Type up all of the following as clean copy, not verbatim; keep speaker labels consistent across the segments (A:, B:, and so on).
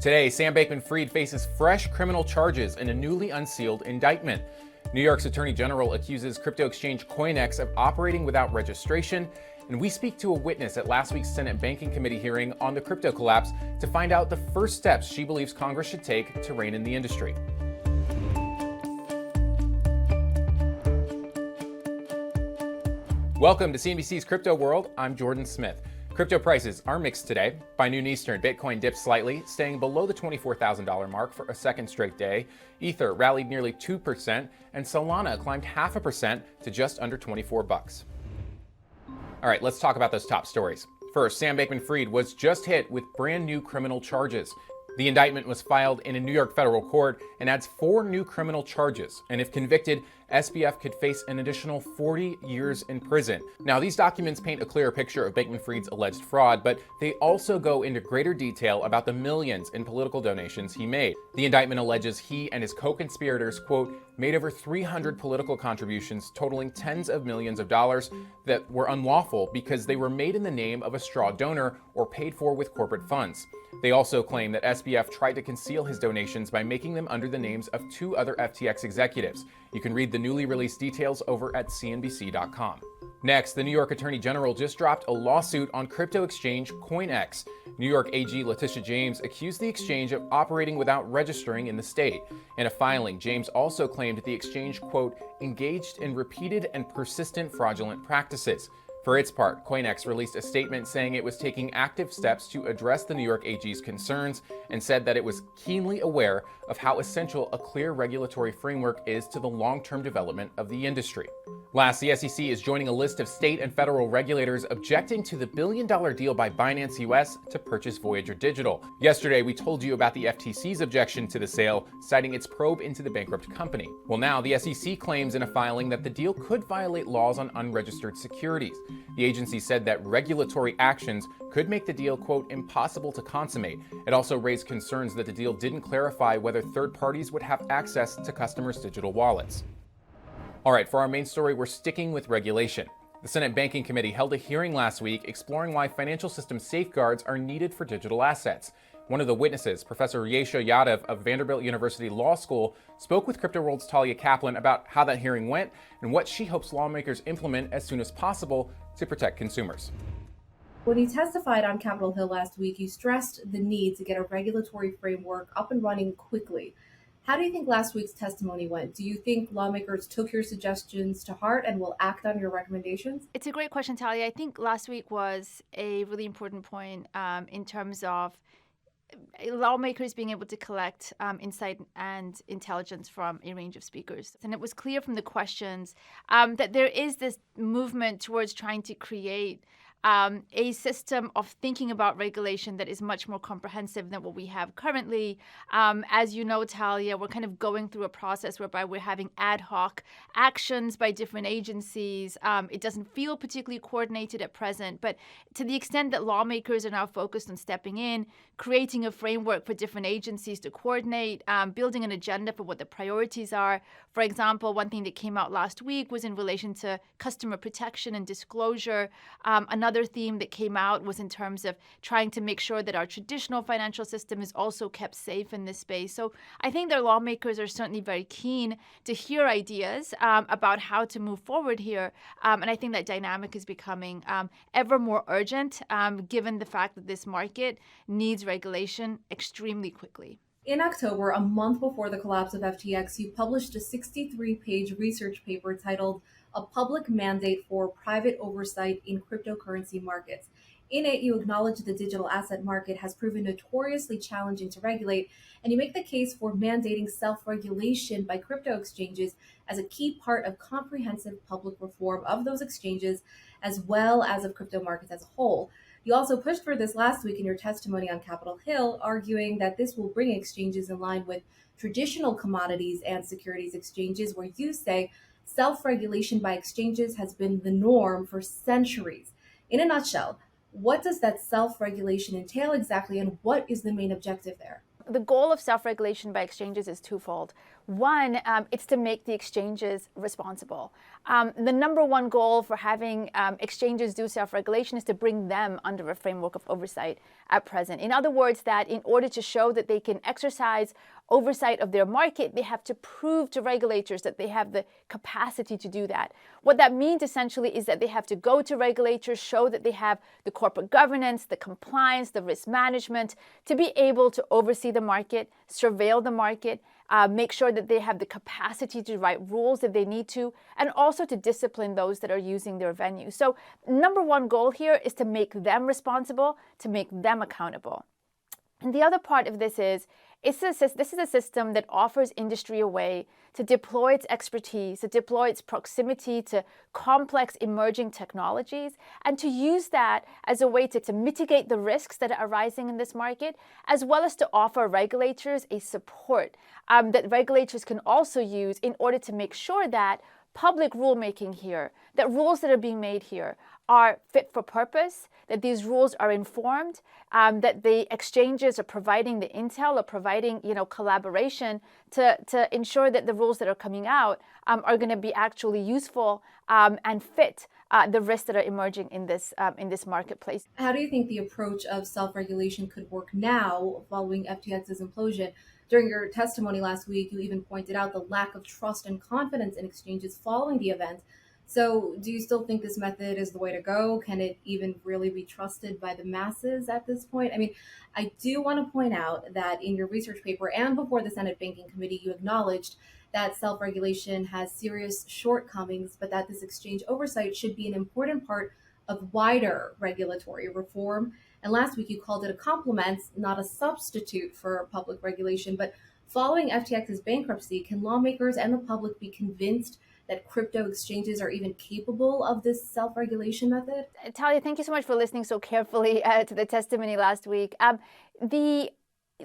A: Today, Sam Bankman-Fried faces fresh criminal charges in a newly unsealed indictment. New York's Attorney General accuses crypto exchange CoinEx of operating without registration, and we speak to a witness at last week's Senate Banking Committee hearing on the crypto collapse to find out the first steps she believes Congress should take to rein in the industry. Welcome to CNBC's Crypto World. I'm Jordan Smith. Crypto prices are mixed today. By noon Eastern, Bitcoin dipped slightly, staying below the $24,000 mark for a second straight day. Ether rallied nearly 2%, and Solana climbed 0.5% to just under 24 bucks. All right, let's talk about those top stories. First, Sam Bankman-Fried was just hit with brand new criminal charges. The indictment was filed in a New York federal court and adds 4 new criminal charges. And if convicted, SBF could face an additional 40 years in prison. Now, these documents paint a clearer picture of Bankman-Fried's alleged fraud, but they also go into greater detail about the millions in political donations he made. The indictment alleges he and his co-conspirators, quote, made over 300 political contributions totaling tens of millions of dollars that were unlawful because they were made in the name of a straw donor or paid for with corporate funds. They also claim that SBF tried to conceal his donations by making them under the names of 2 other FTX executives. You can read the newly released details over at CNBC.com. Next, the New York Attorney General just dropped a lawsuit on crypto exchange CoinEx. New York AG Letitia James accused the exchange of operating without registering in the state. In a filing, James also claimed the exchange, quote, engaged in repeated and persistent fraudulent practices. For its part, CoinEx released a statement saying it was taking active steps to address the New York AG's concerns and said that it was keenly aware of how essential a clear regulatory framework is to the long-term development of the industry. Last, the SEC is joining a list of state and federal regulators objecting to the billion-dollar deal by Binance US to purchase Voyager Digital. Yesterday, we told you about the FTC's objection to the sale, citing its probe into the bankrupt company. Well, now the SEC claims in a filing that the deal could violate laws on unregistered securities. The agency said that regulatory actions could make the deal, quote, impossible to consummate. It also raised concerns that the deal didn't clarify whether third parties would have access to customers' digital wallets. All right, for our main story, we're sticking with regulation. The Senate Banking Committee held a hearing last week exploring why financial system safeguards are needed for digital assets. One of the witnesses, Professor Yesha Yadav of Vanderbilt University Law School, spoke with Crypto World's Talia Kaplan about how that hearing went and what she hopes lawmakers implement as soon as possible to protect consumers.
B: When you testified on Capitol Hill last week, you stressed the need to get a regulatory framework up and running quickly. How do you think last week's testimony went? Do you think lawmakers took your suggestions to heart and will act on your recommendations?
C: It's a great question, Talia. I think last week was a really important point in terms of lawmakers being able to collect insight and intelligence from a range of speakers. And it was clear from the questions that there is this movement towards trying to create a system of thinking about regulation that is much more comprehensive than what we have currently. As you know, Talia, we're kind of going through a process whereby we're having ad hoc actions by different agencies. It doesn't feel particularly coordinated at present, but to the extent that lawmakers are now focused on stepping in, creating a framework for different agencies to coordinate, building an agenda for what the priorities are. For example, one thing that came out last week was in relation to customer protection and disclosure. Another theme that came out was in terms of trying to make sure that our traditional financial system is also kept safe in this space. So I think their lawmakers are certainly very keen to hear ideas about how to move forward here. And I think that dynamic is becoming ever more urgent, given the fact that this market needs regulation extremely quickly.
B: In October, a month before the collapse of FTX, you published a 63-page research paper titled A Public Mandate for Private Oversight in Cryptocurrency Markets. In it, you acknowledge the digital asset market has proven notoriously challenging to regulate, and you make the case for mandating self-regulation by crypto exchanges as a key part of comprehensive public reform of those exchanges, as well as of crypto markets as a whole. You also pushed for this last week in your testimony on Capitol Hill, arguing that this will bring exchanges in line with traditional commodities and securities exchanges, where you say self-regulation by exchanges has been the norm for centuries. In a nutshell, what does that self-regulation entail exactly, and what is the main objective there?
C: The goal of self-regulation by exchanges is twofold. One, it's to make the exchanges responsible. The number one goal for having exchanges do self-regulation is to bring them under a framework of oversight at present. In other words, that in order to show that they can exercise oversight of their market, they have to prove to regulators that they have the capacity to do that. What that means essentially is that they have to go to regulators, show that they have the corporate governance, the compliance, the risk management to be able to oversee the market, surveil the market, make sure that they have the capacity to write rules if they need to, and also to discipline those that are using their venue. So number one goal here is to make them responsible, to make them accountable. And the other part of this is, this is a system that offers industry a way to deploy its expertise, to deploy its proximity to complex emerging technologies, and to use that as a way to mitigate the risks that are arising in this market, as well as to offer regulators a support that regulators can also use in order to make sure that public rulemaking here, that rules that are being made here are fit for purpose, that these rules are informed, that the exchanges are providing the intel or providing, collaboration to ensure that the rules that are coming out are going to be actually useful and fit the risks that are emerging in this marketplace.
B: How do you think the approach of self-regulation could work now following FTX's implosion? During your testimony last week, you even pointed out the lack of trust and confidence in exchanges following the event. So do you still think this method is the way to go? Can it even really be trusted by the masses at this point? I mean, I do want to point out that in your research paper and before the Senate Banking Committee, you acknowledged that self-regulation has serious shortcomings, but that this exchange oversight should be an important part of wider regulatory reform. And last week, you called it a complement, not a substitute for public regulation. But following FTX's bankruptcy, can lawmakers and the public be convinced that crypto exchanges are even capable of this self-regulation method?
C: Talia, thank you so much for listening so carefully to the testimony last week.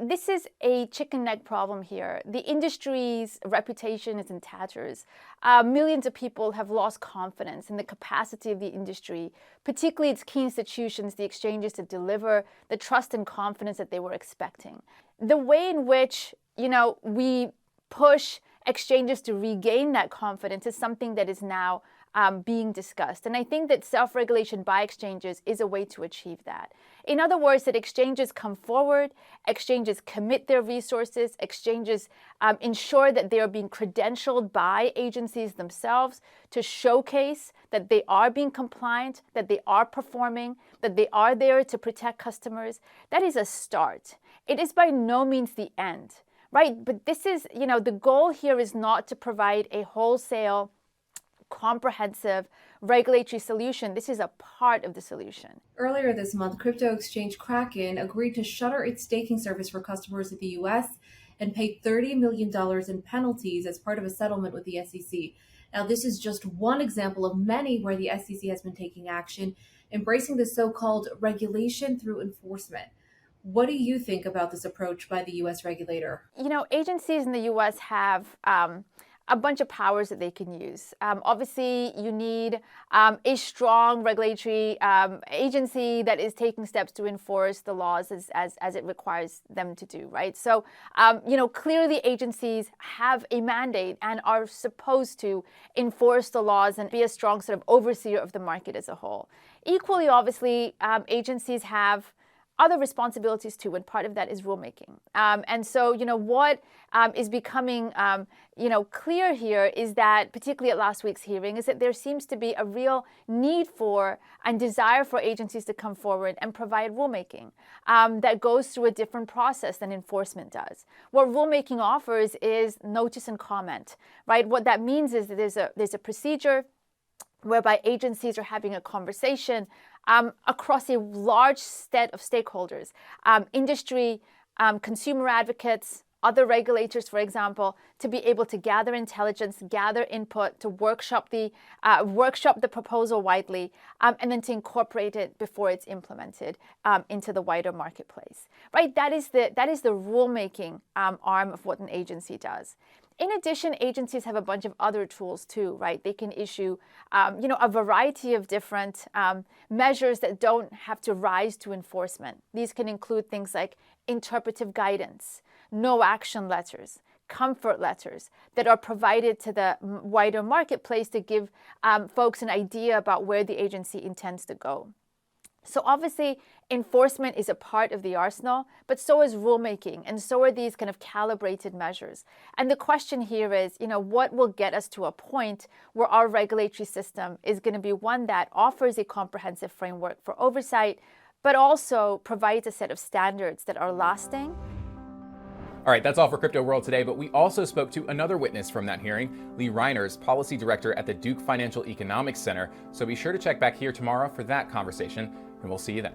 C: This is a chicken egg problem here. The industry's reputation is in tatters. Millions of people have lost confidence in the capacity of the industry, particularly its key institutions, the exchanges, to deliver the trust and confidence that they were expecting. The way in which, we push exchanges to regain that confidence is something that is now being discussed. And I think that self-regulation by exchanges is a way to achieve that. In other words, that exchanges come forward, exchanges commit their resources, exchanges ensure that they are being credentialed by agencies themselves to showcase that they are being compliant, that they are performing, that they are there to protect customers. That is a start. It is by no means the end, right? But this is, the goal here is not to provide a wholesale, comprehensive regulatory solution. This is a part of the solution.
B: Earlier this month, crypto exchange Kraken agreed to shutter its staking service for customers in the U.S. and pay $30 million in penalties as part of a settlement with the SEC. Now, this is just one example of many where the SEC has been taking action, embracing the so-called regulation through enforcement. What do you think about this approach by the U.S. regulator?
C: Agencies in the U.S. have a bunch of powers that they can use. Obviously, you need a strong regulatory agency that is taking steps to enforce the laws as it requires them to do, right? So, clearly agencies have a mandate and are supposed to enforce the laws and be a strong sort of overseer of the market as a whole. Equally, obviously, agencies have other responsibilities too, and part of that is rulemaking. And so, what is becoming, clear here is that, particularly at last week's hearing, is that there seems to be a real need for and desire for agencies to come forward and provide rulemaking that goes through a different process than enforcement does. What rulemaking offers is notice and comment, right? What that means is that there's a procedure whereby agencies are having a conversation across a large set of stakeholders, industry, consumer advocates, other regulators, for example, to be able to gather intelligence, gather input, to workshop the proposal widely, and then to incorporate it before it's implemented into the wider marketplace. Right? That is the rulemaking arm of what an agency does. In addition, agencies have a bunch of other tools too, right? They can issue, a variety of different measures that don't have to rise to enforcement. These can include things like interpretive guidance, no action letters, comfort letters that are provided to the wider marketplace to give folks an idea about where the agency intends to go. So obviously, enforcement is a part of the arsenal, but so is rulemaking, and so are these kind of calibrated measures. And the question here is, what will get us to a point where our regulatory system is going to be one that offers a comprehensive framework for oversight, but also provides a set of standards that are lasting.
A: All right, that's all for Crypto World today, but we also spoke to another witness from that hearing, Lee Reiners, Policy Director at the Duke Financial Economics Center. So be sure to check back here tomorrow for that conversation, and we'll see you then.